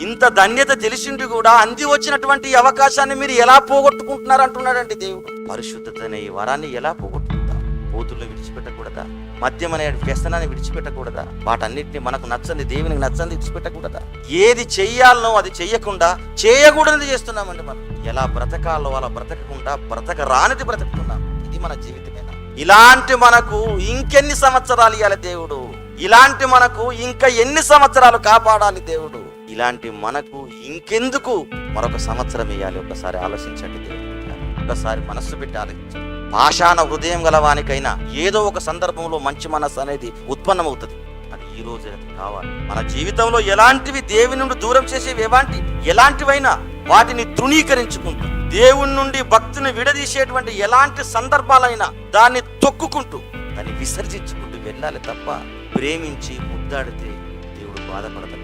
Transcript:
ఇంత ధన్యత తెలిసిండి కూడా అంది వచ్చినటువంటి అవకాశాన్ని మీరు ఎలా పోగొట్టుకుంటున్నారు అంటున్నాడండి దేవుడు. పరిశుద్ధత అనే ఈ వరాన్ని ఎలా పోగొట్టుకుంటాం? పోతులను విడిచిపెట్టకూడదా? మద్యం అనే వ్యసనాన్ని విడిచిపెట్టకూడదా? వాటన్నిటిని మనకు నచ్చంది, దేవునికి నచ్చంది విడిచిపెట్టకూడదా? ఏది చెయ్యాలనో అది చెయ్యకుండా చేయకూడనిది చేస్తున్నామండి. మనం ఎలా బ్రతకాలో అలా బ్రతకకుండా బ్రతకరానిది బ్రతుకుతున్నాం. ఇది మన జీవితమేనా? ఇలాంటి మనకు ఇంకెన్ని సంవత్సరాలు ఇవ్వాలి దేవుడు? ఇలాంటి మనకు ఇంకా ఎన్ని సంవత్సరాలు కాపాడాలి దేవుడు? ఇలాంటి మనకు ఇంకెందుకు మరొక సంవత్సరం ఇవ్వాలి? ఒకసారి ఆలోచించండి దేవుడు. ఒకసారి మనస్సు పెట్టి ఆలోచించండి. పాషాణ హృదయం గలవానికైనా ఏదో ఒక సందర్భంలో మంచి మనస్సు అనేది ఉత్పన్నమవుతుంది. అది ఈ రోజే కావాలి. మన జీవితంలో ఎలాంటివి దేవుని నుండి దూరం చేసేవి ఎలాంటివైనా వాటిని తృణీకరించుకుంటూ, దేవుని నుండి భక్తిని విడదీసేటువంటి ఎలాంటి సందర్భాలైనా దాన్ని తొక్కుకుంటూ, దాన్ని విసర్జించుకుంటూ వెళ్ళాలి తప్ప ప్రేమించి ముద్దాడితే దేవుడు బాధపడతాడు.